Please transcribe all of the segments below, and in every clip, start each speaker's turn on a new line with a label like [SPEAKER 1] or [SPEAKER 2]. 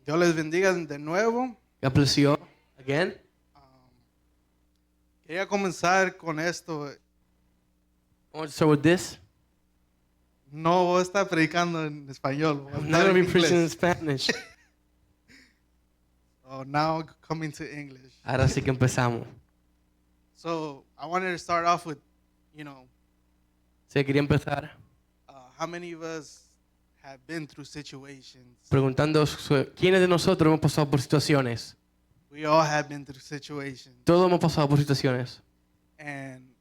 [SPEAKER 1] Dios les bendiga de nuevo.
[SPEAKER 2] God bless you all again.
[SPEAKER 1] Quería comenzar con esto.
[SPEAKER 2] I want to start with this.
[SPEAKER 1] No voy a estar predicando en español. Voy a
[SPEAKER 2] I'm
[SPEAKER 1] estar
[SPEAKER 2] not going to
[SPEAKER 1] en
[SPEAKER 2] be preaching in
[SPEAKER 1] inglés.
[SPEAKER 2] Spanish.
[SPEAKER 1] So now coming to English.
[SPEAKER 2] Ahora sí que empezamos.
[SPEAKER 1] So I wanted to start off with,
[SPEAKER 2] Sí, quería empezar
[SPEAKER 1] how many of us have been through situations?
[SPEAKER 2] preguntando quiénes de nosotros hemos pasado por situaciones.
[SPEAKER 1] We all have been through situations.
[SPEAKER 2] Todos hemos pasado por situaciones.
[SPEAKER 1] And,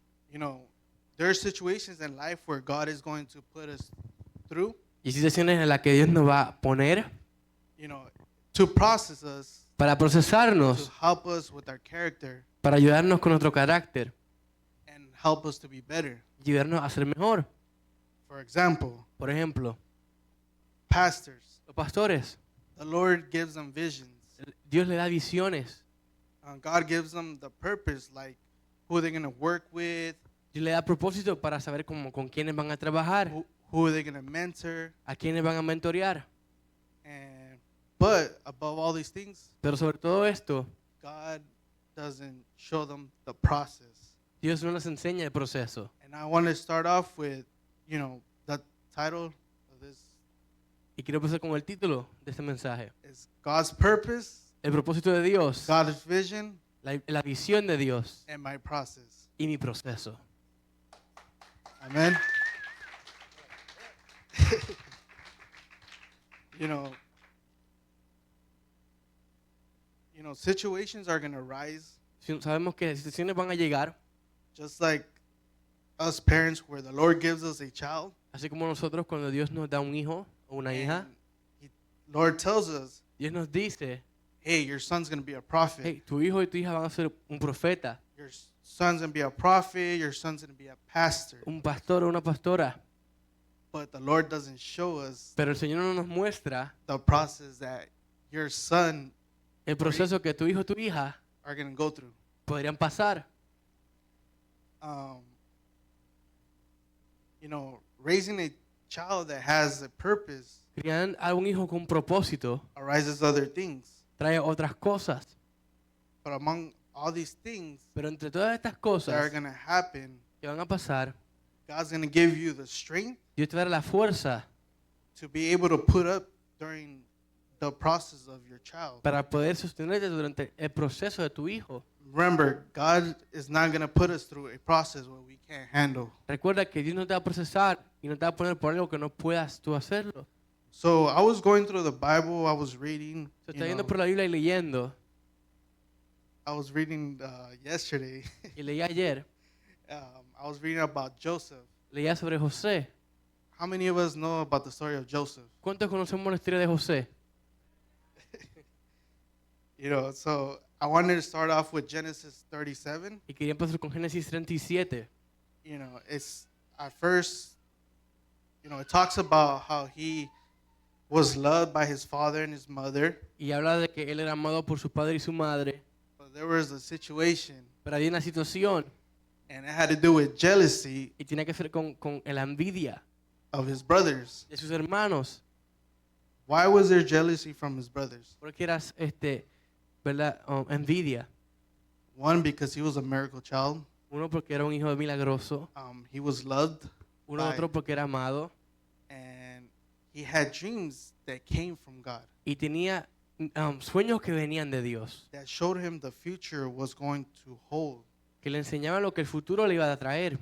[SPEAKER 1] there are situations in life where God is going to put us through,
[SPEAKER 2] Y situaciones en las que Dios nos va a poner
[SPEAKER 1] to process us,
[SPEAKER 2] para
[SPEAKER 1] to
[SPEAKER 2] procesarnos,
[SPEAKER 1] help us with our character,
[SPEAKER 2] para ayudarnos con nuestro carácter,
[SPEAKER 1] and help us to be better.
[SPEAKER 2] ayudarnos a ser mejor.
[SPEAKER 1] For example,
[SPEAKER 2] Por ejemplo,
[SPEAKER 1] pastors,
[SPEAKER 2] los pastores,
[SPEAKER 1] the Lord gives them visions.
[SPEAKER 2] Dios le da visiones.
[SPEAKER 1] God gives them the purpose, like who they're going to work with,
[SPEAKER 2] Dios le da propósito para saber con quiénes van a trabajar,
[SPEAKER 1] who they're going to mentor.
[SPEAKER 2] a quiénes van a mentorear.
[SPEAKER 1] But above all these things,
[SPEAKER 2] Pero sobre todo esto,
[SPEAKER 1] God doesn't show them the process.
[SPEAKER 2] Dios no nos enseña el proceso.
[SPEAKER 1] And I want to start off with, the title of this
[SPEAKER 2] Y quiero empezar con el título de este mensaje.
[SPEAKER 1] is God's Purpose,
[SPEAKER 2] El propósito de Dios,
[SPEAKER 1] God's Vision,
[SPEAKER 2] la visión de Dios
[SPEAKER 1] and my process.
[SPEAKER 2] y mi proceso.
[SPEAKER 1] Amen. Situations are going to rise,
[SPEAKER 2] Sabemos que situaciones van a llegar,
[SPEAKER 1] just like us parents, where the Lord gives us a child.
[SPEAKER 2] así como nosotros cuando Dios nos da un hijo o una hija,
[SPEAKER 1] And Lord tells us,
[SPEAKER 2] Dios nos dice,
[SPEAKER 1] hey, your son's going to be a prophet.
[SPEAKER 2] hey, tu hijo y tu hija van a ser un profeta,
[SPEAKER 1] Your son's going to be a prophet. Your son's going to be a pastor.
[SPEAKER 2] un pastor o una pastora.
[SPEAKER 1] But the Lord doesn't show us
[SPEAKER 2] Pero el Señor no nos muestra
[SPEAKER 1] the process that your son
[SPEAKER 2] el proceso que tu hijo o tu hija
[SPEAKER 1] are going to go through.
[SPEAKER 2] podrían pasar.
[SPEAKER 1] Raising a child that has a purpose
[SPEAKER 2] Criar a un hijo con propósito
[SPEAKER 1] arises other things.
[SPEAKER 2] trae otras cosas.
[SPEAKER 1] But among all these things
[SPEAKER 2] Pero entre todas estas
[SPEAKER 1] that are
[SPEAKER 2] cosas
[SPEAKER 1] going to happen,
[SPEAKER 2] que van a pasar,
[SPEAKER 1] God's going to give you the strength
[SPEAKER 2] Dios te dará la fuerza
[SPEAKER 1] to be able to put up during the process of your child.
[SPEAKER 2] para poder sostenerte durante el proceso de tu hijo.
[SPEAKER 1] Remember, God is not going to put us through a process where we can't handle.
[SPEAKER 2] Recuerda que Dios no te va a procesar y no te va a poner por algo que no puedas tú hacerlo.
[SPEAKER 1] So I was going through the Bible, I was reading.
[SPEAKER 2] Se está yendo por la Biblia y leyendo.
[SPEAKER 1] I was reading yesterday.
[SPEAKER 2] Y leí ayer,
[SPEAKER 1] I was reading about Joseph.
[SPEAKER 2] leía sobre José.
[SPEAKER 1] How many of us know about the story of Joseph?
[SPEAKER 2] ¿Cuántos conocemos la historia de José?
[SPEAKER 1] So I wanted to start off with Genesis 37.
[SPEAKER 2] Y quería empezar con Génesis 37.
[SPEAKER 1] It's at first, it talks about how he was loved by his father and his mother.
[SPEAKER 2] Y habla de que él era amado por su padre y su madre.
[SPEAKER 1] But there was a situation,
[SPEAKER 2] Pero había una situación
[SPEAKER 1] and it had to do with jealousy
[SPEAKER 2] y tenía que ver con la envidia
[SPEAKER 1] of his brothers.
[SPEAKER 2] de sus hermanos.
[SPEAKER 1] Why was there jealousy from his brothers?
[SPEAKER 2] Porque era ¿verdad? Envidia.
[SPEAKER 1] One, because he was a miracle child.
[SPEAKER 2] Uno porque era un hijo milagroso.
[SPEAKER 1] He was loved.
[SPEAKER 2] Otro porque era amado.
[SPEAKER 1] And he had dreams that came from God
[SPEAKER 2] Y tenía sueños que venían de Dios.
[SPEAKER 1] that showed him the future was going to hold.
[SPEAKER 2] Que le enseñaban lo que el futuro le iba a traer.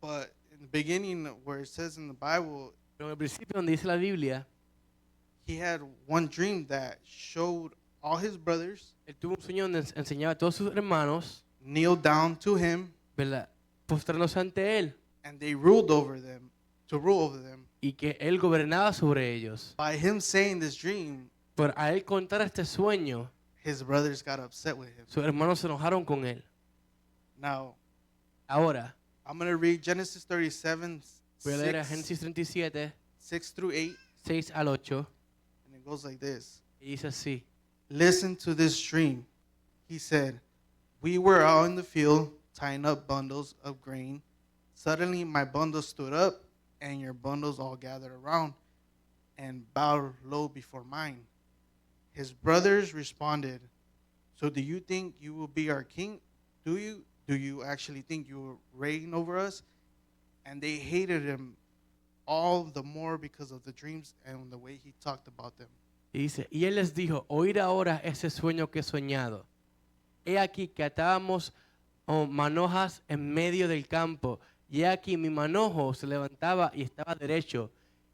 [SPEAKER 1] But in the beginning, where it says in the Bible,
[SPEAKER 2] Pero en el principio donde dice la Biblia,
[SPEAKER 1] he had one dream that showed all his brothers
[SPEAKER 2] él tuvo un sueño donde enseñaba a todos sus hermanos,
[SPEAKER 1] kneel down to him,
[SPEAKER 2] ¿verdad? Postrándose ante él.
[SPEAKER 1] and they ruled over them, to rule over them.
[SPEAKER 2] Y que él gobernaba sobre ellos.
[SPEAKER 1] By him saying this dream,
[SPEAKER 2] Por a él contar este sueño,
[SPEAKER 1] his brothers got upset with him.
[SPEAKER 2] sus hermanos se enojaron con él.
[SPEAKER 1] Now,
[SPEAKER 2] Ahora,
[SPEAKER 1] I'm going to read Genesis 37,
[SPEAKER 2] voy a leer a Génesis 37,
[SPEAKER 1] 6 through 8,
[SPEAKER 2] 6 al 8,
[SPEAKER 1] and it goes like this.
[SPEAKER 2] y dice así.
[SPEAKER 1] Listen to this dream. He said, we were out in the field tying up bundles of grain. Suddenly my bundle stood up, and your bundles all gathered around and bowed low before mine. His brothers responded, "So do you think you will be our king? Do you? Do you actually think you will reign over us?" And they hated him all the more because of the dreams and the way he talked about them.
[SPEAKER 2] Y dice, y él les dijo, oír ahora ese sueño que he soñado. He aquí que atábamos manojas en medio del campo, y he aquí mi manojo se levantaba y estaba derecho,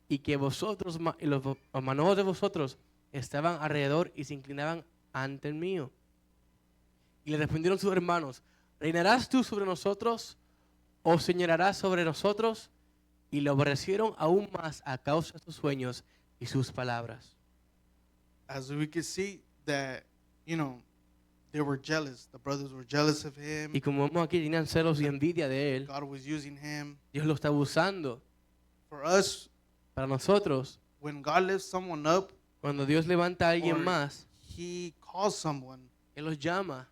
[SPEAKER 2] y que vosotros, y los manojos de vosotros estaban alrededor y se inclinaban ante el mío. Y le respondieron sus hermanos, ¿reinarás tú sobre nosotros o señorarás sobre nosotros? Y lo aborrecieron aún más a causa de sus sueños y sus palabras.
[SPEAKER 1] As we could see that, they were jealous. The brothers were jealous of him.
[SPEAKER 2] Y como vemos aquí, tenían celos y envidia de él.
[SPEAKER 1] God was using him.
[SPEAKER 2] Dios lo está usando.
[SPEAKER 1] For us,
[SPEAKER 2] Para nosotros,
[SPEAKER 1] when God lifts someone up,
[SPEAKER 2] cuando Dios levanta a alguien
[SPEAKER 1] or
[SPEAKER 2] más,
[SPEAKER 1] he calls someone,
[SPEAKER 2] Él los llama.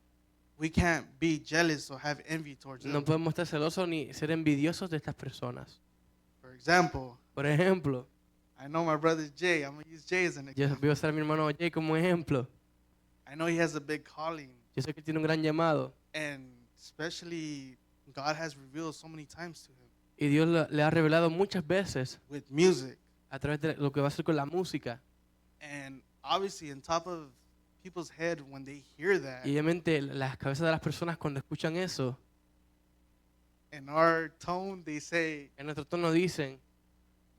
[SPEAKER 1] we can't be jealous or have envy towards
[SPEAKER 2] No
[SPEAKER 1] them.
[SPEAKER 2] podemos estar celosos ni ser envidiosos de estas personas.
[SPEAKER 1] For example,
[SPEAKER 2] Por ejemplo,
[SPEAKER 1] I know my brother Jay. I'm going to use Jay as an
[SPEAKER 2] yo
[SPEAKER 1] example.
[SPEAKER 2] voy a usar a mi hermano Jay como ejemplo.
[SPEAKER 1] I know he has a big calling,
[SPEAKER 2] Yo sé que tiene un gran llamado.
[SPEAKER 1] and especially God has revealed so many times to him
[SPEAKER 2] Y Dios le ha revelado muchas veces
[SPEAKER 1] with music.
[SPEAKER 2] a través de lo que va a hacer con la música.
[SPEAKER 1] And obviously, on top of people's head, when they hear that,
[SPEAKER 2] Y obviamente las cabezas de las personas cuando escuchan eso,
[SPEAKER 1] in our tone, they say,
[SPEAKER 2] en nuestro tono dicen,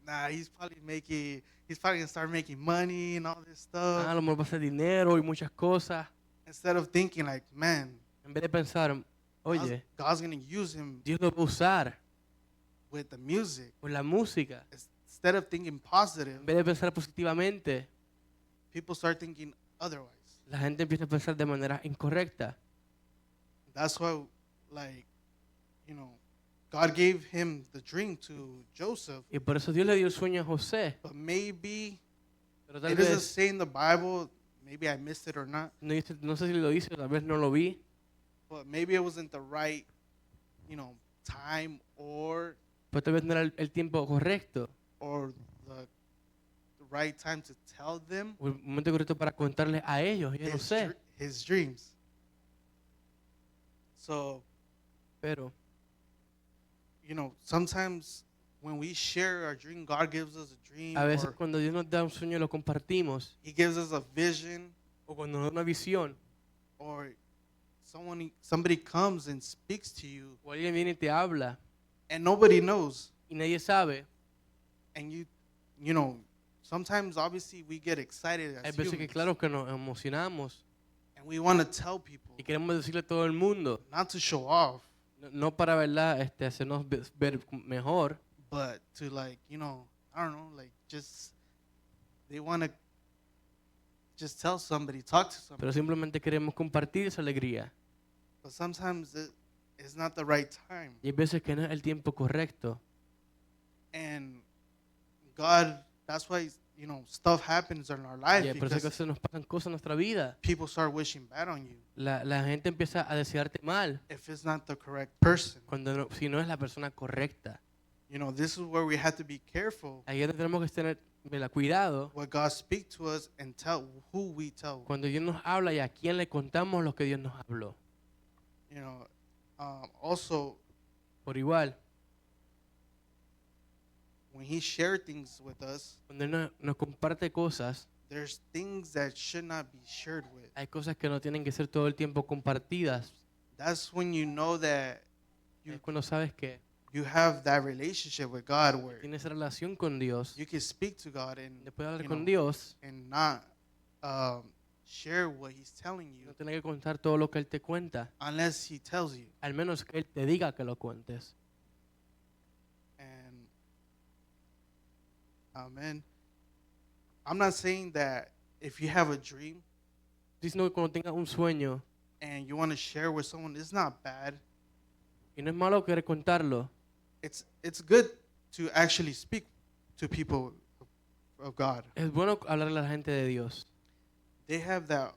[SPEAKER 1] nah, he's probably going to start making money and all this stuff.
[SPEAKER 2] ah, a lo mejor va a ser dinero y muchas cosas.
[SPEAKER 1] Instead of thinking like, man,
[SPEAKER 2] En vez de pensar, oye,
[SPEAKER 1] God's going to use him
[SPEAKER 2] Dios lo va a usar
[SPEAKER 1] with the music.
[SPEAKER 2] con la música.
[SPEAKER 1] Instead of thinking positive,
[SPEAKER 2] En vez de pensar positivamente,
[SPEAKER 1] people start thinking otherwise.
[SPEAKER 2] la gente empieza a pensar de manera incorrecta.
[SPEAKER 1] That's why, like, God gave him the dream to Joseph,
[SPEAKER 2] Y por eso Dios le dio el sueño a José.
[SPEAKER 1] but maybe
[SPEAKER 2] Pero tal
[SPEAKER 1] it doesn't
[SPEAKER 2] vez,
[SPEAKER 1] say in the Bible, maybe I missed it or not,
[SPEAKER 2] no sé si lo dice, tal vez no lo vi,
[SPEAKER 1] but maybe it wasn't the right, time
[SPEAKER 2] pero tal vez no era el tiempo correcto,
[SPEAKER 1] or the right time to tell them
[SPEAKER 2] o el momento correcto para contarles a ellos, yo no
[SPEAKER 1] his,
[SPEAKER 2] sé.
[SPEAKER 1] his dreams. So,
[SPEAKER 2] Pero
[SPEAKER 1] sometimes when we share our dream, God gives us a dream,
[SPEAKER 2] a veces
[SPEAKER 1] or
[SPEAKER 2] cuando Dios nos da un sueño lo compartimos,
[SPEAKER 1] he gives us a vision,
[SPEAKER 2] o cuando nos da una visión,
[SPEAKER 1] or somebody comes and speaks to you
[SPEAKER 2] o alguien viene y te habla
[SPEAKER 1] and nobody knows.
[SPEAKER 2] y nadie sabe.
[SPEAKER 1] And sometimes obviously we get excited
[SPEAKER 2] Hay
[SPEAKER 1] as
[SPEAKER 2] veces que
[SPEAKER 1] humans,
[SPEAKER 2] claro que nos emocionamos
[SPEAKER 1] and we want to tell people,
[SPEAKER 2] y queremos decirle a todo el mundo,
[SPEAKER 1] not to show off,
[SPEAKER 2] no para verdad hacernos ver mejor,
[SPEAKER 1] but to I don't know, just they want to just tell somebody, talk to somebody.
[SPEAKER 2] pero simplemente queremos compartir esa alegría.
[SPEAKER 1] But sometimes it's not the right time.
[SPEAKER 2] Y hay veces que no es el tiempo correcto.
[SPEAKER 1] And God, that's why, stuff happens in our life,
[SPEAKER 2] Y por eso que a
[SPEAKER 1] because
[SPEAKER 2] veces nos pasan cosas en nuestra vida.
[SPEAKER 1] people start wishing bad on you
[SPEAKER 2] La gente empieza a desearte mal
[SPEAKER 1] if it's not the correct person.
[SPEAKER 2] cuando si no es la persona correcta.
[SPEAKER 1] This is where we have to be careful
[SPEAKER 2] Ahí es donde tenemos que tener cuidado
[SPEAKER 1] what God speaks to us and tell who we tell.
[SPEAKER 2] cuando Dios nos habla y a quién le contamos lo que Dios nos habló.
[SPEAKER 1] Also,
[SPEAKER 2] Por igual,
[SPEAKER 1] when He shared things with us,
[SPEAKER 2] cuando Él nos comparte cosas,
[SPEAKER 1] there's things that should not be shared with.
[SPEAKER 2] hay cosas que no tienen que ser todo el tiempo compartidas.
[SPEAKER 1] That's when you know that
[SPEAKER 2] Es cuando sabes que
[SPEAKER 1] you have that relationship with God where
[SPEAKER 2] tienes relación con Dios,
[SPEAKER 1] you can speak to God and
[SPEAKER 2] después de hablar
[SPEAKER 1] you
[SPEAKER 2] con
[SPEAKER 1] know,
[SPEAKER 2] Dios,
[SPEAKER 1] and not share what He's telling you
[SPEAKER 2] no tienes que contar todo lo que Él te cuenta,
[SPEAKER 1] unless He tells you.
[SPEAKER 2] al menos que Él te diga que lo cuentes.
[SPEAKER 1] And amen. I'm not saying that if you have a dream
[SPEAKER 2] Diciendo que cuando tengas un sueño,
[SPEAKER 1] and you want to share with someone, it's not bad.
[SPEAKER 2] y no es malo querer contarlo,
[SPEAKER 1] It's good to actually speak to people of God.
[SPEAKER 2] es bueno hablarle a la gente de Dios.
[SPEAKER 1] They have that.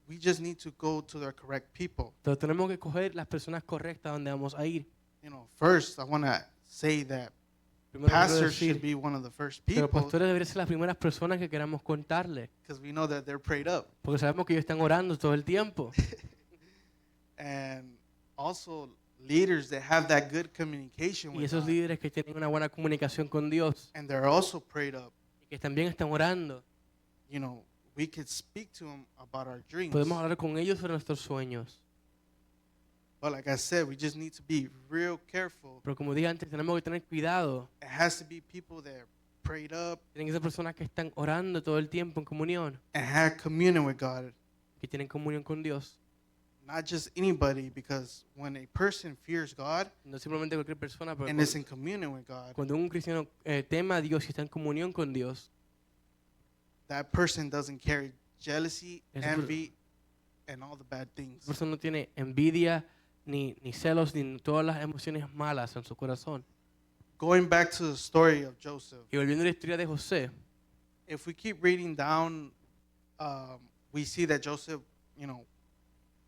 [SPEAKER 1] We just need to go to the correct people.
[SPEAKER 2] Pero tenemos que coger las personas correctas donde vamos a ir.
[SPEAKER 1] First I want to say that
[SPEAKER 2] Primero quiero
[SPEAKER 1] pastors should
[SPEAKER 2] decir
[SPEAKER 1] be one of the first
[SPEAKER 2] que los
[SPEAKER 1] people
[SPEAKER 2] pastores deberían ser las primeras personas que queramos contarle,
[SPEAKER 1] because we know that they're prayed up.
[SPEAKER 2] porque sabemos que ellos están orando todo el tiempo.
[SPEAKER 1] And also leaders that have that good communication
[SPEAKER 2] Y
[SPEAKER 1] with
[SPEAKER 2] esos
[SPEAKER 1] God,
[SPEAKER 2] líderes que tienen una buena comunicación con Dios
[SPEAKER 1] and they're also prayed up.
[SPEAKER 2] y que también están orando,
[SPEAKER 1] You know, we could speak to them about our dreams.
[SPEAKER 2] podemos hablar con ellos sobre nuestros sueños.
[SPEAKER 1] But like I said, we just need to be real careful.
[SPEAKER 2] Pero como dije antes, tenemos que tener cuidado.
[SPEAKER 1] It has to be people that are prayed up
[SPEAKER 2] Tienen que ser personas que están orando todo el tiempo en comunión,
[SPEAKER 1] and have communion with God.
[SPEAKER 2] que tienen comunión con Dios.
[SPEAKER 1] Not just anybody, because when a person fears God
[SPEAKER 2] No simplemente cualquier persona, pero
[SPEAKER 1] and is in communion with God,
[SPEAKER 2] cuando un cristiano tema a Dios y está en comunión con Dios,
[SPEAKER 1] that person doesn't carry jealousy,
[SPEAKER 2] Esa per-
[SPEAKER 1] envy, and all the bad things.
[SPEAKER 2] esa persona no tiene envidia, ni celos, ni todas las emociones malas en su corazón.
[SPEAKER 1] Going back to the story of Joseph,
[SPEAKER 2] Y volviendo a la historia de José,
[SPEAKER 1] if we keep reading down, we see that Joseph, you know,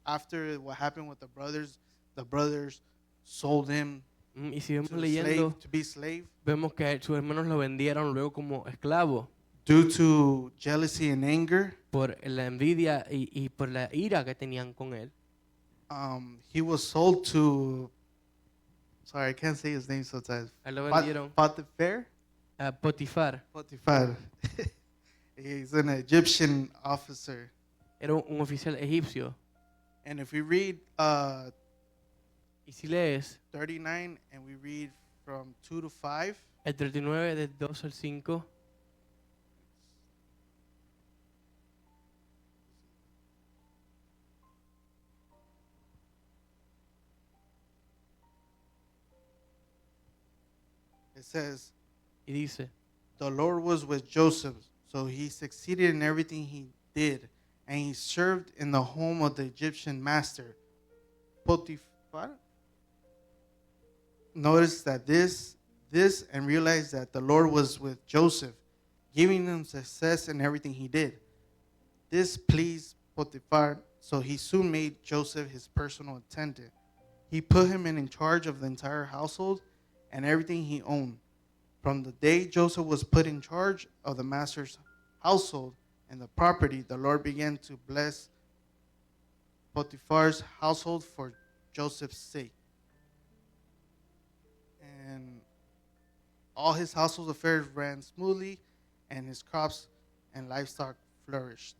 [SPEAKER 1] after what happened with the brothers sold him
[SPEAKER 2] y si vemos
[SPEAKER 1] to,
[SPEAKER 2] leyendo,
[SPEAKER 1] to be slave
[SPEAKER 2] vemos que sus hermanos lo vendieron luego como esclavo
[SPEAKER 1] due to jealousy and anger.
[SPEAKER 2] por la envidia y por la ira que tenían con él.
[SPEAKER 1] He was sold to, sorry, I can't say his name sometimes.
[SPEAKER 2] A él lo vendieron
[SPEAKER 1] Potiphar?
[SPEAKER 2] a Potifar.
[SPEAKER 1] Potiphar. He's an Egyptian officer.
[SPEAKER 2] Era un oficial egipcio.
[SPEAKER 1] And if we read
[SPEAKER 2] Y si lees
[SPEAKER 1] 39 and we read from 2 to 5,
[SPEAKER 2] el 39 del 2 al 5,
[SPEAKER 1] it says,
[SPEAKER 2] y dice,
[SPEAKER 1] the Lord was with Joseph, so he succeeded in everything he did, and he served in the home of the Egyptian master, Potiphar. Notice that this and realize that the Lord was with Joseph, giving him success in everything he did. This pleased Potiphar, so he soon made Joseph his personal attendant. He put him in charge of the entire household and everything he owned. From the day Joseph was put in charge of the master's household and the property, the Lord began to bless Potiphar's household for Joseph's sake. And all his household affairs ran smoothly, and his crops and livestock flourished.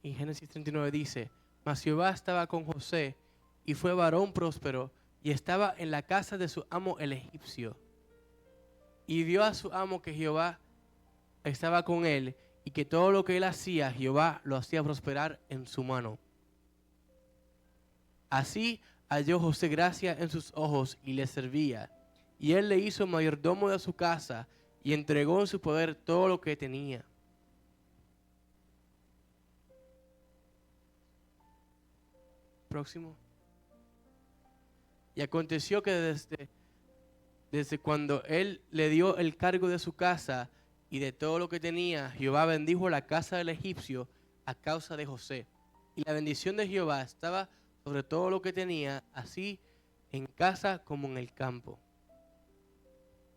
[SPEAKER 2] y Génesis 39 dice, mas Jehová estaba con José, y fue varón próspero, y estaba en la casa de su amo el egipcio. Y vio a su amo que Jehová estaba con él, y que todo lo que él hacía, Jehová lo hacía prosperar en su mano. Así halló José gracia en sus ojos y le servía. Y él le hizo mayordomo de su casa y entregó en su poder todo lo que tenía. Próximo. Y aconteció que desde cuando él le dio el cargo de su casa y de todo lo que tenía, Jehová bendijo la casa del egipcio a causa de José. Y la bendición de Jehová estaba sobre todo lo que tenía, así en casa como en el campo.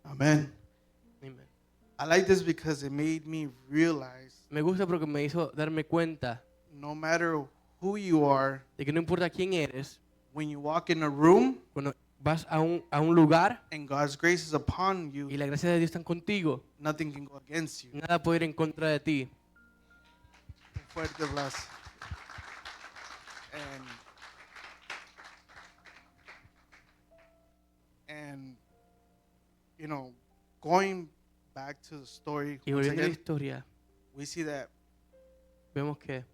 [SPEAKER 1] Amen.
[SPEAKER 2] Amen.
[SPEAKER 1] I like this because it made me realize
[SPEAKER 2] Me gusta porque me hizo darme cuenta
[SPEAKER 1] no matter who you are,
[SPEAKER 2] de que no importa quién eres,
[SPEAKER 1] when you walk in a room
[SPEAKER 2] cuando vas a un lugar
[SPEAKER 1] and God's grace is upon
[SPEAKER 2] y
[SPEAKER 1] you,
[SPEAKER 2] la gracia de Dios está contigo,
[SPEAKER 1] nothing can go against you.
[SPEAKER 2] nada puede ir en contra de ti.
[SPEAKER 1] Un fuerte aplauso. And you know, going back to the story,
[SPEAKER 2] Y
[SPEAKER 1] once
[SPEAKER 2] volviendo a la
[SPEAKER 1] again,
[SPEAKER 2] historia,
[SPEAKER 1] we see that
[SPEAKER 2] vemos que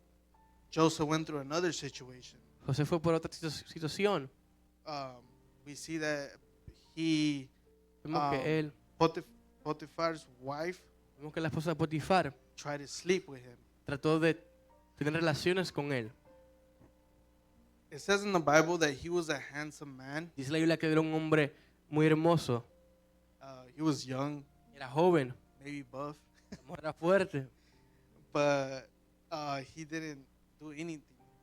[SPEAKER 1] Joseph went through another situation.
[SPEAKER 2] José fue por otra situación.
[SPEAKER 1] We see that he,
[SPEAKER 2] Vemos que él,
[SPEAKER 1] Potiphar's wife,
[SPEAKER 2] vemos que la esposa de Potifar
[SPEAKER 1] tried to sleep with him.
[SPEAKER 2] trató de tener relaciones con él.
[SPEAKER 1] It says in the Bible that he was a handsome man.
[SPEAKER 2] Dice la Biblia que era un hombre muy hermoso,
[SPEAKER 1] He was young,
[SPEAKER 2] era joven,
[SPEAKER 1] maybe buff,
[SPEAKER 2] era fuerte,
[SPEAKER 1] but he didn't do anything.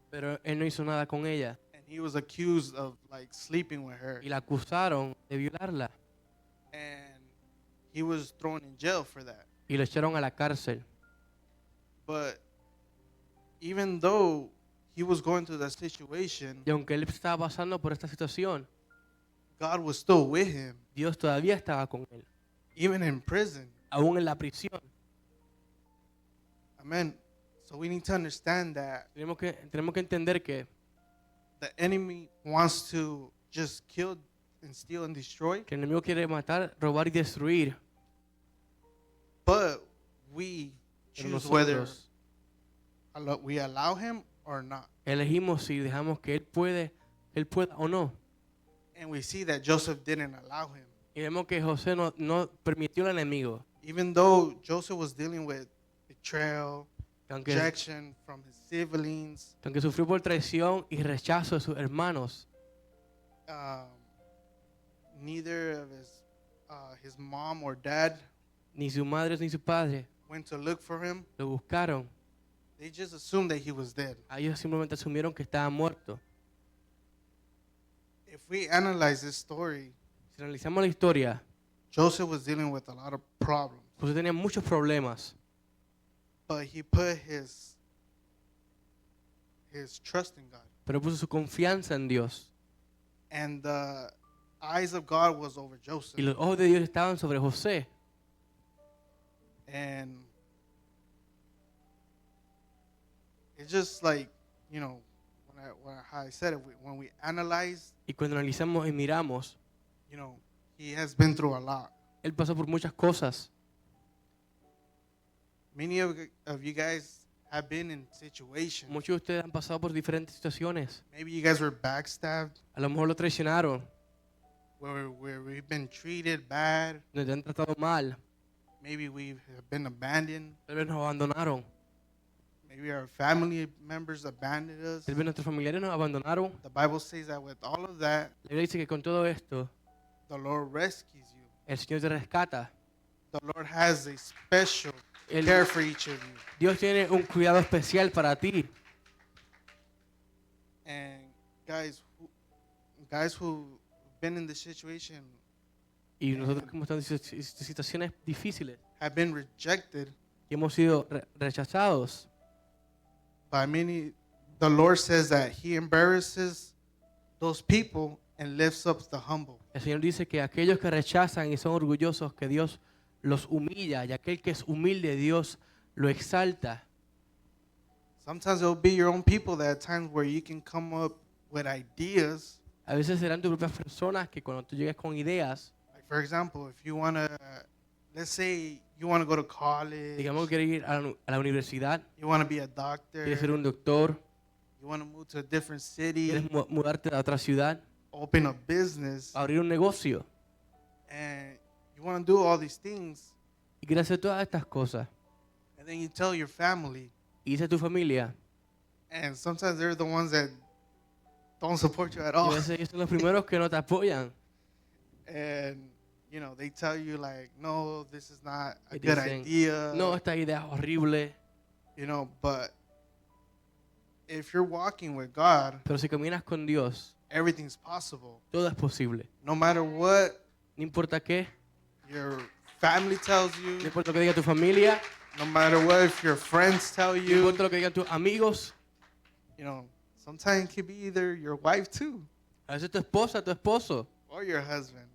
[SPEAKER 2] pero él no hizo nada con ella.
[SPEAKER 1] And he was accused of like sleeping with her,
[SPEAKER 2] y la acusaron de violarla
[SPEAKER 1] and he was thrown in jail for that.
[SPEAKER 2] y lo echaron a la cárcel.
[SPEAKER 1] But even though he was going through that situation,
[SPEAKER 2] Y aunque él estaba pasando por esta situación,
[SPEAKER 1] God was still with him,
[SPEAKER 2] Dios todavía estaba con él,
[SPEAKER 1] even in prison.
[SPEAKER 2] aún en la prisión.
[SPEAKER 1] Amen. So we need to understand that
[SPEAKER 2] Tenemos que entender que
[SPEAKER 1] the enemy wants to just kill and steal and destroy,
[SPEAKER 2] el enemigo quiere matar, robar y destruir.
[SPEAKER 1] but we
[SPEAKER 2] Pero
[SPEAKER 1] choose whether
[SPEAKER 2] nosotros
[SPEAKER 1] we allow him or not.
[SPEAKER 2] elegimos si dejamos que él pueda o no.
[SPEAKER 1] And we see that Joseph didn't allow him.
[SPEAKER 2] Y vemos que José no permitió al enemigo.
[SPEAKER 1] Even though Joseph was dealing with betrayal,
[SPEAKER 2] Aunque,
[SPEAKER 1] rejection from his siblings,
[SPEAKER 2] aunque sufrió por traición y rechazo de sus hermanos,
[SPEAKER 1] neither of his mom or dad
[SPEAKER 2] ni su madre ni su padre
[SPEAKER 1] went to look for him.
[SPEAKER 2] lo buscaron.
[SPEAKER 1] They just assumed that he was dead.
[SPEAKER 2] Ellos simplemente asumieron que estaba muerto.
[SPEAKER 1] If we analyze this story,
[SPEAKER 2] Si analizamos la historia,
[SPEAKER 1] Joseph was dealing with a lot of problems,
[SPEAKER 2] José tenía muchos problemas,
[SPEAKER 1] but he put his trust in God.
[SPEAKER 2] pero puso su confianza en Dios.
[SPEAKER 1] And the eyes of God was over Joseph.
[SPEAKER 2] Y los ojos de Dios estaban sobre José.
[SPEAKER 1] And it's just like, you know, how I said it, when we analyze,
[SPEAKER 2] Y cuando analizamos y miramos,
[SPEAKER 1] you know, he has been through a lot.
[SPEAKER 2] él pasó por muchas cosas.
[SPEAKER 1] Many of you guys have been in situations.
[SPEAKER 2] Muchos de ustedes han pasado por diferentes situaciones.
[SPEAKER 1] Maybe you guys were backstabbed,
[SPEAKER 2] A lo mejor lo traicionaron,
[SPEAKER 1] where we've been treated bad.
[SPEAKER 2] nos han tratado mal,
[SPEAKER 1] Maybe we've been abandoned.
[SPEAKER 2] tal vez nos abandonaron,
[SPEAKER 1] Maybe our family members abandoned us.
[SPEAKER 2] tal vez nuestros familiares nos abandonaron.
[SPEAKER 1] The Bible says that with all of that,
[SPEAKER 2] La Biblia dice que con todo esto,
[SPEAKER 1] the Lord rescues you.
[SPEAKER 2] el Señor te rescata.
[SPEAKER 1] The Lord has a special
[SPEAKER 2] El-
[SPEAKER 1] care for each of you.
[SPEAKER 2] Dios tiene un cuidado especial para ti.
[SPEAKER 1] And guys who've been in this situation
[SPEAKER 2] Y nosotros que hemos estado en situaciones difíciles,
[SPEAKER 1] have been rejected
[SPEAKER 2] y hemos sido rechazados,
[SPEAKER 1] by many. The Lord says that He embarrasses those people and lifts up the humble.
[SPEAKER 2] el Señor dice que aquellos que rechazan y son orgullosos, que Dios los humilla, y aquel que es humilde, Dios lo exalta.
[SPEAKER 1] Sometimes it'll be your own people that at times where you can come up with ideas.
[SPEAKER 2] A veces serán tus propias personas que cuando tú llegues con ideas,
[SPEAKER 1] Like for example, if you want to, let's say you want to go to college,
[SPEAKER 2] digamos que quieres ir a la universidad,
[SPEAKER 1] you want to be a doctor,
[SPEAKER 2] quieres ser un doctor,
[SPEAKER 1] you want to move to a different city,
[SPEAKER 2] quieres mudarte a otra ciudad,
[SPEAKER 1] open a business,
[SPEAKER 2] abrir un negocio,
[SPEAKER 1] and you want to do all these things,
[SPEAKER 2] y quieres hacer todas estas cosas,
[SPEAKER 1] and then you tell your family,
[SPEAKER 2] y dice a tu familia,
[SPEAKER 1] and sometimes they're the ones that don't support you at
[SPEAKER 2] y a
[SPEAKER 1] all.
[SPEAKER 2] veces ellos son los primeros que no te apoyan,
[SPEAKER 1] And you know, they tell you like, no, this is not a
[SPEAKER 2] y
[SPEAKER 1] good
[SPEAKER 2] dicen,
[SPEAKER 1] idea.
[SPEAKER 2] no, esta idea es horrible,
[SPEAKER 1] You know, but if you're walking with God,
[SPEAKER 2] pero si caminas con Dios,
[SPEAKER 1] everything's possible.
[SPEAKER 2] todo es posible.
[SPEAKER 1] No matter what
[SPEAKER 2] No importa qué,
[SPEAKER 1] your family tells
[SPEAKER 2] no
[SPEAKER 1] you,
[SPEAKER 2] importa lo que diga tu familia,
[SPEAKER 1] no matter what if your friends tell
[SPEAKER 2] no
[SPEAKER 1] you,
[SPEAKER 2] importa lo que digan tus amigos,
[SPEAKER 1] you know, sometimes it could be either your wife too
[SPEAKER 2] a veces tu esposa, tu esposo,
[SPEAKER 1] or your husband.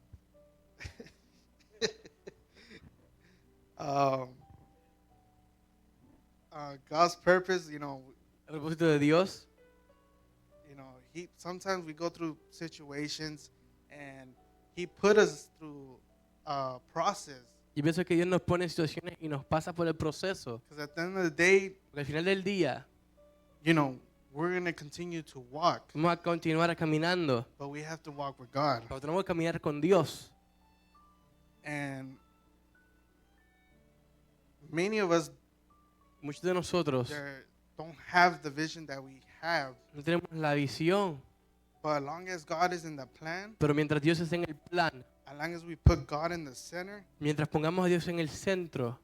[SPEAKER 1] um, God's purpose, you know,
[SPEAKER 2] el propósito de Dios.
[SPEAKER 1] He sometimes we go through situations and He put us through a process.
[SPEAKER 2] Y pienso que Dios nos pone en situaciones y nos pasa por el proceso.
[SPEAKER 1] Because at the end of the day,
[SPEAKER 2] Porque al final del día
[SPEAKER 1] you know, we're going to continue to walk,
[SPEAKER 2] vamos a continuar caminando,
[SPEAKER 1] but we have to walk with God.
[SPEAKER 2] pero tenemos que caminar con Dios.
[SPEAKER 1] And many of us
[SPEAKER 2] Muchos de nosotros
[SPEAKER 1] don't have the vision that we have.
[SPEAKER 2] no tenemos la visión,
[SPEAKER 1] But as long as God is in the plan,
[SPEAKER 2] pero mientras Dios esté en el plan,
[SPEAKER 1] as long as we put God in the center,
[SPEAKER 2] mientras pongamos a Dios en el centro,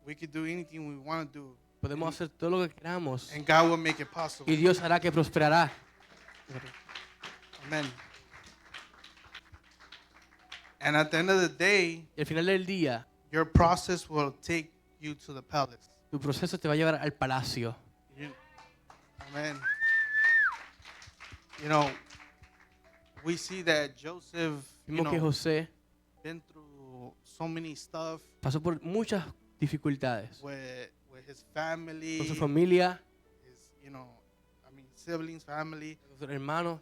[SPEAKER 1] we can do anything we want to do.
[SPEAKER 2] podemos hacer todo lo que queramos
[SPEAKER 1] And God will make it possible.
[SPEAKER 2] y Dios hará que prosperará.
[SPEAKER 1] Amen. And at the end of the day,
[SPEAKER 2] Y al final del día,
[SPEAKER 1] your process will take you to the palace.
[SPEAKER 2] tu proceso te va a llevar al palacio.
[SPEAKER 1] You- Amen. You know, we see that Joseph,
[SPEAKER 2] Vimos que José
[SPEAKER 1] been through so many stuff
[SPEAKER 2] pasó por muchas dificultades
[SPEAKER 1] with his family,
[SPEAKER 2] con su familia,
[SPEAKER 1] his, siblings, family,
[SPEAKER 2] con sus hermanos,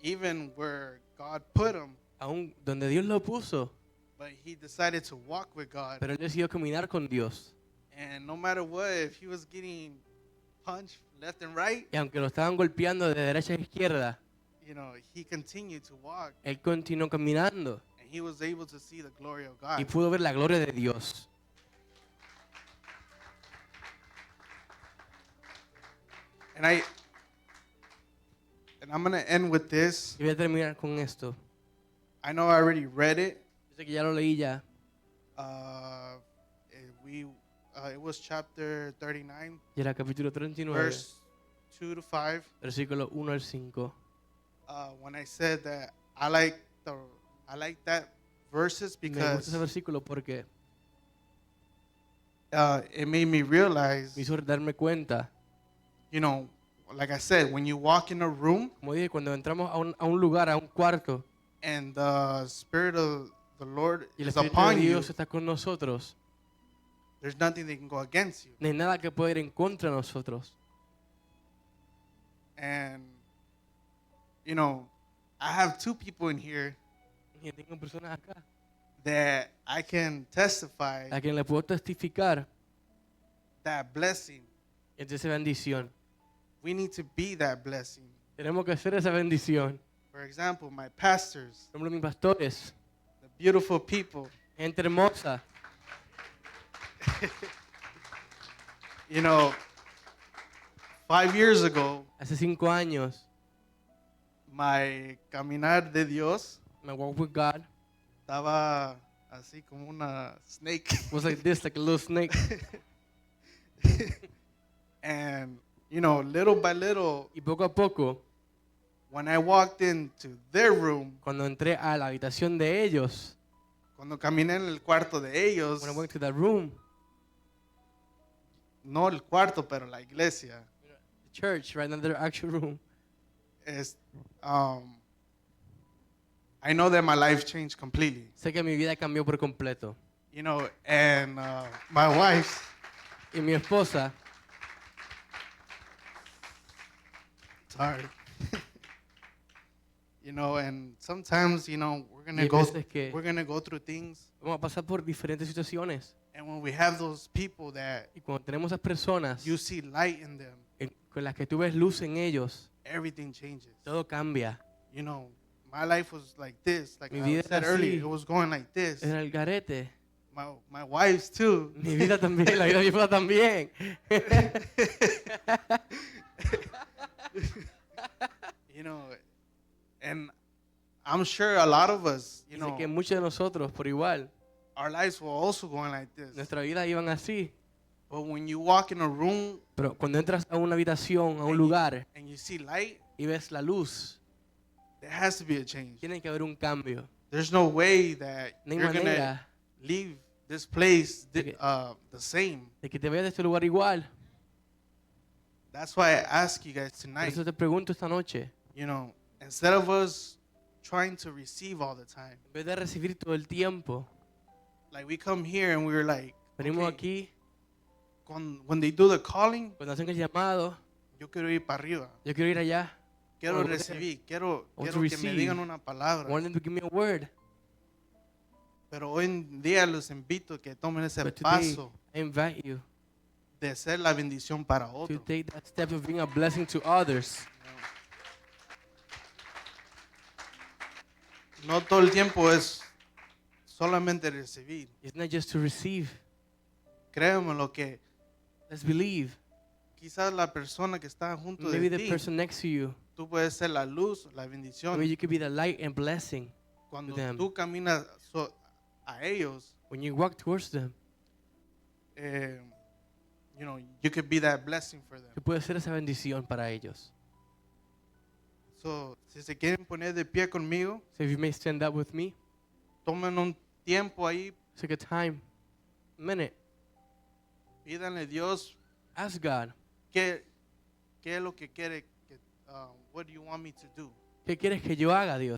[SPEAKER 1] even where God put him,
[SPEAKER 2] aún donde Dios lo puso,
[SPEAKER 1] but he decided to walk with God.
[SPEAKER 2] pero él decidió caminar con Dios.
[SPEAKER 1] And no matter what, if he was getting punched left and right,
[SPEAKER 2] Y aunque lo estaban golpeando de derecha a izquierda,
[SPEAKER 1] he continued to walk,
[SPEAKER 2] él continuó caminando
[SPEAKER 1] and he was able to see the glory of
[SPEAKER 2] y
[SPEAKER 1] God.
[SPEAKER 2] pudo ver la gloria de Dios.
[SPEAKER 1] And I'm gonna end with this.
[SPEAKER 2] Y voy a terminar con esto.
[SPEAKER 1] I know I already read it.
[SPEAKER 2] Yo sé que ya lo leí ya.
[SPEAKER 1] It was chapter 39,
[SPEAKER 2] Y era capítulo 39,
[SPEAKER 1] verse 2 to 5.
[SPEAKER 2] versículo 1 al 5.
[SPEAKER 1] When I said that I like that verses
[SPEAKER 2] Me gusta ese
[SPEAKER 1] because
[SPEAKER 2] versículo porque
[SPEAKER 1] it made me realize,
[SPEAKER 2] me hizo darme cuenta.
[SPEAKER 1] like I said, when you walk in a room
[SPEAKER 2] Como dije, cuando entramos a un lugar, a un cuarto,
[SPEAKER 1] and the Spirit of the Lord
[SPEAKER 2] y el
[SPEAKER 1] is
[SPEAKER 2] Espíritu de
[SPEAKER 1] upon you,
[SPEAKER 2] Dios está con nosotros,
[SPEAKER 1] there's nothing that can go against you.
[SPEAKER 2] no hay nada que pueda ir en contra de nosotros.
[SPEAKER 1] And I have two people in here
[SPEAKER 2] Y tengo personas acá
[SPEAKER 1] that I can testify
[SPEAKER 2] a quien le puedo testificar
[SPEAKER 1] that blessing.
[SPEAKER 2] es de esa bendición.
[SPEAKER 1] We need to be that blessing.
[SPEAKER 2] Tenemos que hacer esa bendición.
[SPEAKER 1] For example, my pastors,
[SPEAKER 2] Por ejemplo, mis pastores,
[SPEAKER 1] the beautiful people,
[SPEAKER 2] gente hermosa.
[SPEAKER 1] 5 years ago,
[SPEAKER 2] Hace 5 años,
[SPEAKER 1] my caminar de Dios
[SPEAKER 2] my walk with God
[SPEAKER 1] estaba así como una snake.
[SPEAKER 2] was like this, like a little snake.
[SPEAKER 1] And, little by little,
[SPEAKER 2] Y poco a poco,
[SPEAKER 1] when I walked into their room,
[SPEAKER 2] cuando entré a la habitación de ellos,
[SPEAKER 1] cuando caminé en el cuarto de ellos,
[SPEAKER 2] when I went to that room,
[SPEAKER 1] no el cuarto, pero la iglesia,
[SPEAKER 2] the church, right in their actual room,
[SPEAKER 1] I know that my life changed completely.
[SPEAKER 2] sé que mi vida cambió por completo.
[SPEAKER 1] And my wife,
[SPEAKER 2] Y mi esposa,
[SPEAKER 1] sorry. And sometimes, we're
[SPEAKER 2] y
[SPEAKER 1] gonna
[SPEAKER 2] hay
[SPEAKER 1] go
[SPEAKER 2] veces que
[SPEAKER 1] we're gonna go through things,
[SPEAKER 2] vamos a pasar por diferentes situaciones.
[SPEAKER 1] and when we have those people that
[SPEAKER 2] Y cuando tenemos esas personas
[SPEAKER 1] you see light in them,
[SPEAKER 2] con las que tú ves luz en ellos,
[SPEAKER 1] everything changes.
[SPEAKER 2] todo cambia.
[SPEAKER 1] My life was like this, like
[SPEAKER 2] Mi
[SPEAKER 1] I
[SPEAKER 2] vida
[SPEAKER 1] said
[SPEAKER 2] era
[SPEAKER 1] earlier,
[SPEAKER 2] así.
[SPEAKER 1] it was going like this.
[SPEAKER 2] Era el garete.
[SPEAKER 1] My wife's too.
[SPEAKER 2] Mi vida también, la vida de mi esposa también.
[SPEAKER 1] And I'm sure a lot of us,
[SPEAKER 2] Y sé que muchos de nosotros, por igual,
[SPEAKER 1] our lives were also going like this.
[SPEAKER 2] nuestra vida iban así.
[SPEAKER 1] But when you walk in a room
[SPEAKER 2] Pero cuando entras a una habitación, a un lugar,
[SPEAKER 1] and you see light,
[SPEAKER 2] y ves la luz,
[SPEAKER 1] there has to be a change.
[SPEAKER 2] tiene que haber un cambio.
[SPEAKER 1] There's no way that
[SPEAKER 2] No hay
[SPEAKER 1] you're gonna
[SPEAKER 2] manera
[SPEAKER 1] leave this place
[SPEAKER 2] Okay.
[SPEAKER 1] the same.
[SPEAKER 2] de que te vayas de este lugar igual.
[SPEAKER 1] That's why I ask you guys
[SPEAKER 2] Por
[SPEAKER 1] tonight,
[SPEAKER 2] eso te pregunto esta noche,
[SPEAKER 1] instead of us trying to receive all the time,
[SPEAKER 2] en vez de recibir todo el tiempo,
[SPEAKER 1] like we come here and we're like,
[SPEAKER 2] venimos
[SPEAKER 1] okay,
[SPEAKER 2] aquí,
[SPEAKER 1] when they do the calling,
[SPEAKER 2] cuando hacen el llamado,
[SPEAKER 1] yo quiero ir para arriba.
[SPEAKER 2] yo quiero ir allá.
[SPEAKER 1] Quiero
[SPEAKER 2] Over there.
[SPEAKER 1] recibir, quiero
[SPEAKER 2] I want
[SPEAKER 1] que
[SPEAKER 2] to
[SPEAKER 1] me
[SPEAKER 2] receive.
[SPEAKER 1] digan una
[SPEAKER 2] I
[SPEAKER 1] palabra.
[SPEAKER 2] want them to give me a word.
[SPEAKER 1] Pero hoy en día los invito a que tomen ese
[SPEAKER 2] But today,
[SPEAKER 1] paso
[SPEAKER 2] I invite you
[SPEAKER 1] de ser la bendición para
[SPEAKER 2] to
[SPEAKER 1] otro.
[SPEAKER 2] take that step of being a blessing to others.
[SPEAKER 1] No todo el tiempo es solamente recibir.
[SPEAKER 2] It's not just to receive.
[SPEAKER 1] Créeme lo que
[SPEAKER 2] Let's believe.
[SPEAKER 1] quizás la persona que está junto
[SPEAKER 2] Maybe
[SPEAKER 1] de
[SPEAKER 2] the
[SPEAKER 1] ti,
[SPEAKER 2] person next to you,
[SPEAKER 1] tú puedes ser la luz, la bendición.
[SPEAKER 2] maybe you could be the light and blessing.
[SPEAKER 1] Cuando
[SPEAKER 2] them.
[SPEAKER 1] tú caminas a ellos,
[SPEAKER 2] When you walk towards them,
[SPEAKER 1] you could be that blessing for them.
[SPEAKER 2] tú puedes ser esa bendición para ellos.
[SPEAKER 1] So, si se quieren poner de pie conmigo,
[SPEAKER 2] So if you may stand up with me,
[SPEAKER 1] tomen un tiempo ahí,
[SPEAKER 2] take a time, a minute,
[SPEAKER 1] pídanle a Dios
[SPEAKER 2] ask God,
[SPEAKER 1] qué es lo que quiere, what do you want me to do?
[SPEAKER 2] ¿qué quieres que yo haga, Dios?